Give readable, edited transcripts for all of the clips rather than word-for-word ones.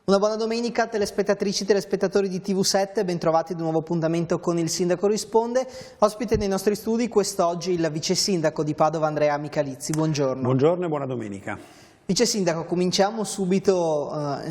Una buona domenica telespettatrici e telespettatori di TV7, bentrovati ad un nuovo appuntamento con il Sindaco Risponde. Ospite nei nostri studi quest'oggi il vice sindaco di Padova Andrea Michalizzi. Buongiorno. Buongiorno e buona domenica. Vice sindaco, cominciamo subito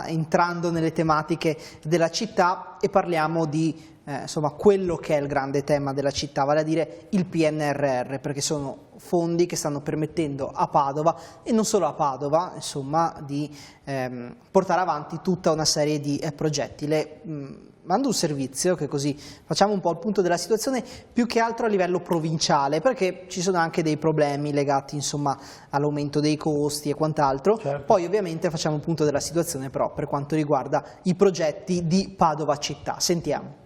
entrando nelle tematiche della città e parliamo di quello che è il grande tema della città, vale a dire il PNRR, perché sono fondi che stanno permettendo a Padova e non solo a Padova di portare avanti tutta una serie di progetti. Mando un servizio che così facciamo un po' il punto della situazione più che altro a livello provinciale, perché ci sono anche dei problemi legati all'aumento dei costi e quant'altro. Certo. Poi ovviamente facciamo un punto della situazione però per quanto riguarda i progetti di Padova città. Sentiamo.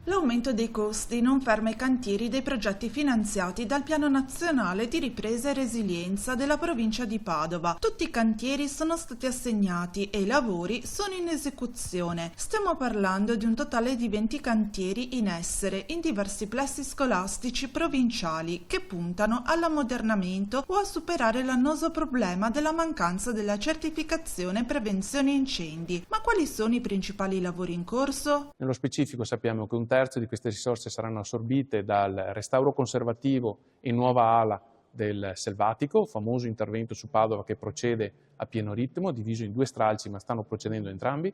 L'aumento dei costi non ferma i cantieri dei progetti finanziati dal Piano Nazionale di Ripresa e Resilienza della provincia di Padova. Tutti i cantieri sono stati assegnati e i lavori sono in esecuzione. Stiamo parlando di un totale di 20 cantieri in essere in diversi plessi scolastici provinciali che puntano all'ammodernamento o a superare l'annoso problema della mancanza della certificazione prevenzione incendi. Ma quali sono i principali lavori in corso? Nello specifico sappiamo che un terzo di queste risorse saranno assorbite dal restauro conservativo e nuova ala del Selvatico, famoso intervento su Padova che procede a pieno ritmo, diviso in due stralci ma stanno procedendo entrambi.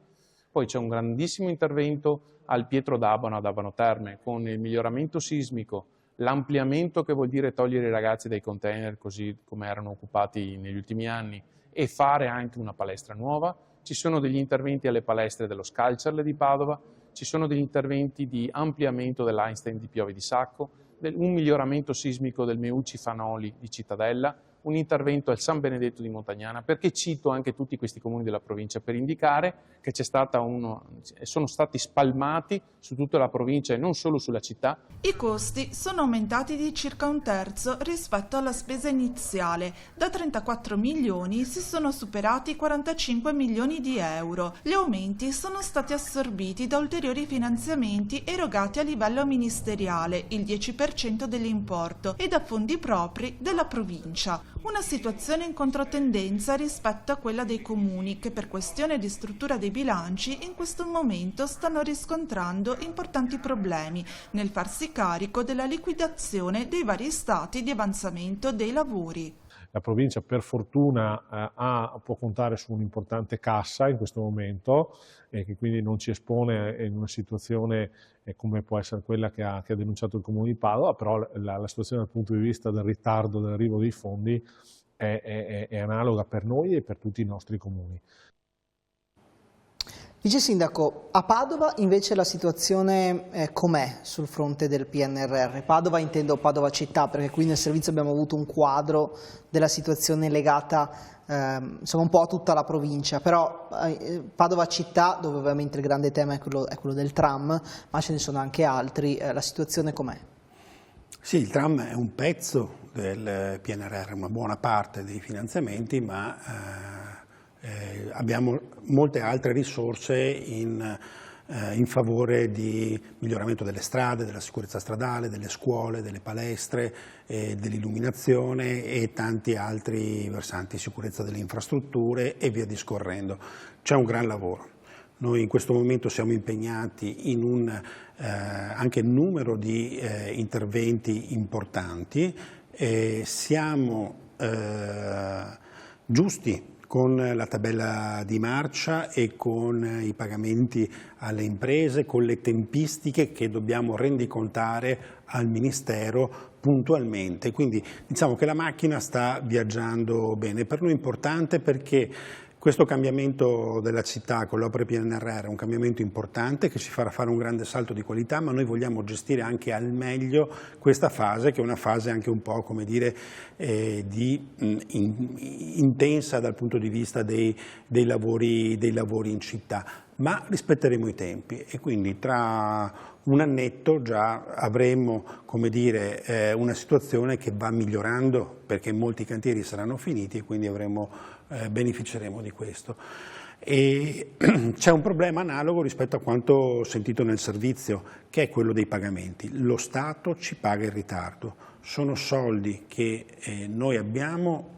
Poi c'è un grandissimo intervento al Pietro d'Abano ad Abano Terme con il miglioramento sismico, l'ampliamento che vuol dire togliere i ragazzi dai container così come erano occupati negli ultimi anni e fare anche una palestra nuova. Ci sono degli interventi alle palestre dello Scalcerle di Padova, ci sono degli interventi di ampliamento dell'Einstein di Piove di Sacco, un miglioramento sismico del Meucci Fanoli di Cittadella, un intervento al San Benedetto di Montagnana. Perché cito anche tutti questi comuni della provincia? Per indicare che sono stati spalmati su tutta la provincia e non solo sulla città. I costi sono aumentati di circa un terzo rispetto alla spesa iniziale. Da 34 milioni si sono superati 45 milioni di euro. Gli aumenti sono stati assorbiti da ulteriori finanziamenti erogati a livello ministeriale, il 10% dell'importo, e da fondi propri della provincia. Una situazione in controtendenza rispetto a quella dei comuni che per questione di struttura dei bilanci in questo momento stanno riscontrando importanti problemi nel farsi carico della liquidazione dei vari stati di avanzamento dei lavori. La provincia per fortuna può contare su un'importante cassa in questo momento e che quindi non ci espone in una situazione come può essere quella che ha denunciato il Comune di Padova, però la situazione dal punto di vista del ritardo dell'arrivo dei fondi è analoga per noi e per tutti i nostri comuni. Vice Sindaco, a Padova invece la situazione com'è sul fronte del PNRR? Padova intendo Padova città, perché qui nel servizio abbiamo avuto un quadro della situazione legata un po' a tutta la provincia, però Padova città, dove ovviamente il grande tema è quello del tram, ma ce ne sono anche altri, la situazione com'è? Sì, il tram è un pezzo del PNRR, una buona parte dei finanziamenti, ma abbiamo molte altre risorse in favore di miglioramento delle strade, della sicurezza stradale, delle scuole, delle palestre, dell'illuminazione e tanti altri versanti, sicurezza delle infrastrutture e via discorrendo. C'è un gran lavoro. Noi in questo momento siamo impegnati in anche numero di interventi importanti, siamo giusti con la tabella di marcia e con i pagamenti alle imprese, con le tempistiche che dobbiamo rendicontare al Ministero puntualmente. Quindi diciamo che la macchina sta viaggiando bene. Per noi è importante perché questo cambiamento della città con l'opera PNRR è un cambiamento importante che ci farà fare un grande salto di qualità, ma noi vogliamo gestire anche al meglio questa fase, che è una fase anche un po', come dire, intensa dal punto di vista dei lavori in città, ma rispetteremo i tempi e quindi tra un annetto già avremo, come dire, una situazione che va migliorando perché molti cantieri saranno finiti e quindi beneficeremo di questo. E c'è un problema analogo rispetto a quanto sentito nel servizio, che è quello dei pagamenti. Lo Stato ci paga in ritardo, sono soldi che noi abbiamo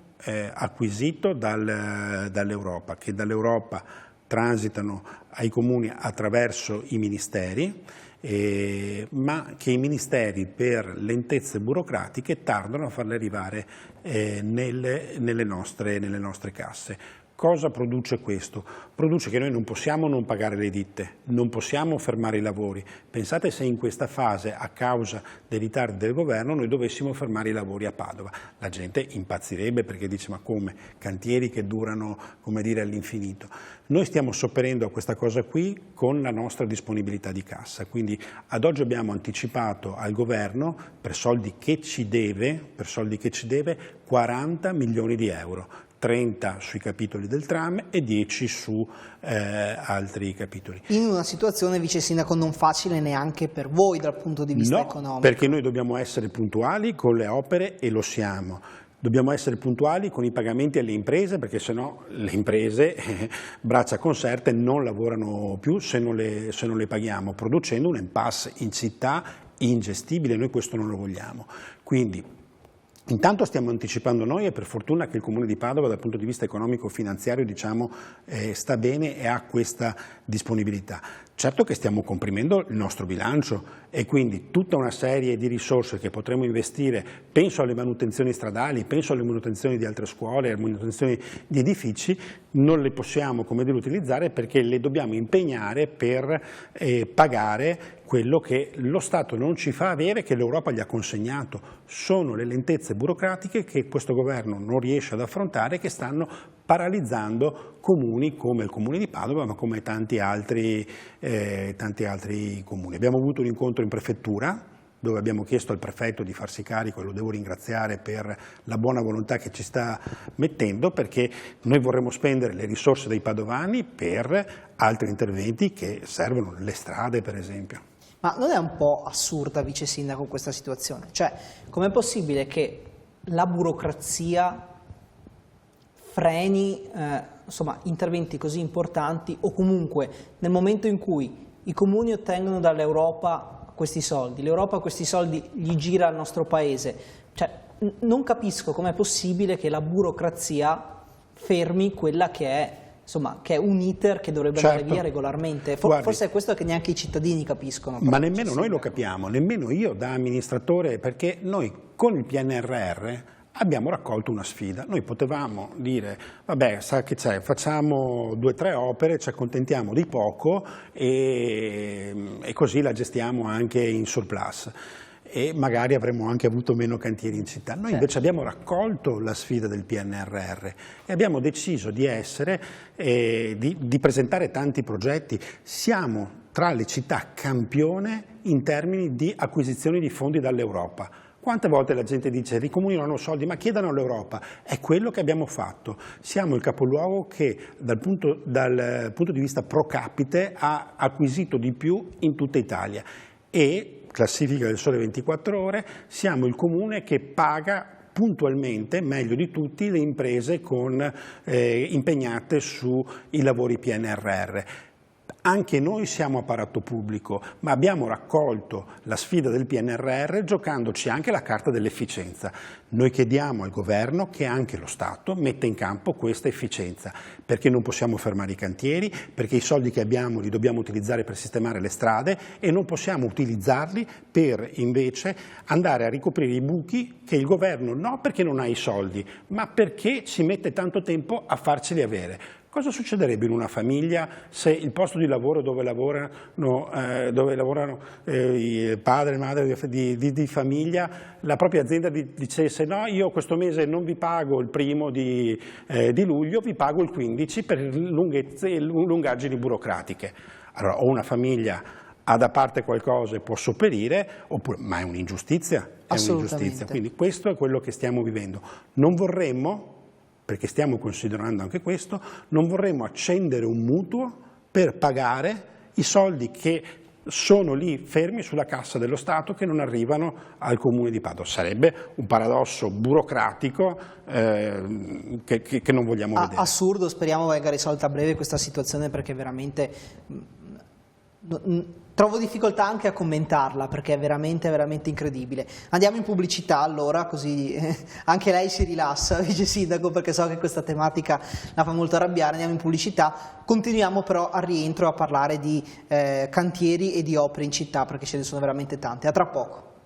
acquisito dall'Europa, che dall'Europa transitano ai comuni attraverso i ministeri, ma che i ministeri per lentezze burocratiche tardano a farle arrivare nelle nostre casse. Cosa produce questo? Produce che noi non possiamo non pagare le ditte, non possiamo fermare i lavori. Pensate se in questa fase, a causa dei ritardi del governo, noi dovessimo fermare i lavori a Padova. La gente impazzirebbe perché dice: ma come? Cantieri che durano, come dire, all'infinito. Noi stiamo sopperendo a questa cosa qui con la nostra disponibilità di cassa, quindi ad oggi abbiamo anticipato al governo, per soldi che ci deve, 40 milioni di euro. 30 sui capitoli del tram e 10 su altri capitoli. In una situazione, vice sindaco, non facile neanche per voi dal punto di vista economico. Perché noi dobbiamo essere puntuali con le opere e lo siamo. Dobbiamo essere puntuali con i pagamenti alle imprese, perché sennò le imprese, braccia conserte, non lavorano più se non le paghiamo, producendo un impasse in città ingestibile. Noi questo non lo vogliamo. Quindi intanto stiamo anticipando noi, e per fortuna che il Comune di Padova dal punto di vista economico-finanziario sta bene e ha questa disponibilità. Certo che stiamo comprimendo il nostro bilancio e quindi tutta una serie di risorse che potremo investire, penso alle manutenzioni stradali, penso alle manutenzioni di altre scuole, alle manutenzioni di edifici, non le possiamo, come dire, utilizzare perché le dobbiamo impegnare per pagare quello che lo Stato non ci fa avere, che l'Europa gli ha consegnato. Sono le lentezze burocratiche che questo governo non riesce ad affrontare, che stanno paralizzando comuni come il Comune di Padova, ma come tanti altri comuni. Abbiamo avuto un incontro in prefettura dove abbiamo chiesto al prefetto di farsi carico, e lo devo ringraziare per la buona volontà che ci sta mettendo, perché noi vorremmo spendere le risorse dei padovani per altri interventi che servono, le strade per esempio. Ma non è un po' assurda, vice sindaco, questa situazione? Cioè, com'è possibile che la burocrazia freni interventi così importanti, o comunque nel momento in cui i comuni ottengono dall'Europa questi soldi, l'Europa questi soldi gli gira al nostro paese? Cioè, non capisco com'è possibile che la burocrazia fermi quella che è un iter che dovrebbe andare via regolarmente. Forse è questo che neanche i cittadini capiscono. Ma nemmeno noi lo capiamo, nemmeno io da amministratore, perché noi con il PNRR abbiamo raccolto una sfida. Noi potevamo dire: vabbè, sa che c'è, facciamo 2 o 3 opere, ci accontentiamo di poco e così la gestiamo anche in surplus. E magari avremmo anche avuto meno cantieri in città. Noi invece abbiamo raccolto la sfida del PNRR e abbiamo deciso di presentare tanti progetti. Siamo tra le città campione in termini di acquisizione di fondi dall'Europa. Quante volte la gente dice: i comuni non hanno soldi, ma chiedano all'Europa. È quello che abbiamo fatto. Siamo il capoluogo che dal punto di vista pro capite ha acquisito di più in tutta Italia. E classifica del Sole 24 Ore, siamo il comune che paga puntualmente, meglio di tutti, le imprese impegnate sui lavori PNRR. Anche noi siamo apparato pubblico, ma abbiamo raccolto la sfida del PNRR giocandoci anche la carta dell'efficienza. Noi chiediamo al governo che anche lo Stato metta in campo questa efficienza, perché non possiamo fermare i cantieri, perché i soldi che abbiamo li dobbiamo utilizzare per sistemare le strade e non possiamo utilizzarli per invece andare a ricoprire i buchi che il governo, non perché non ha i soldi, ma perché ci mette tanto tempo a farceli avere. Cosa succederebbe in una famiglia se il posto di lavoro dove lavorano il padre e madre di famiglia, la propria azienda dicesse: no, io questo mese non vi pago il 1° di luglio, vi pago il 15 per lungaggini burocratiche. Allora, o una famiglia ha da parte qualcosa e può sopperire, ma è un'ingiustizia. Quindi questo è quello che stiamo vivendo. Non vorremmo, perché stiamo considerando anche questo, non vorremmo accendere un mutuo per pagare i soldi che sono lì fermi sulla cassa dello Stato, che non arrivano al Comune di Padova. Sarebbe un paradosso burocratico che non vogliamo vedere. Assurdo, speriamo venga risolta a breve questa situazione, perché veramente trovo difficoltà anche a commentarla perché è veramente, veramente incredibile. Andiamo in pubblicità allora, così anche lei si rilassa, vice sindaco, perché so che questa tematica la fa molto arrabbiare. Andiamo in pubblicità, continuiamo però al rientro a parlare di cantieri e di opere in città perché ce ne sono veramente tante. A tra poco.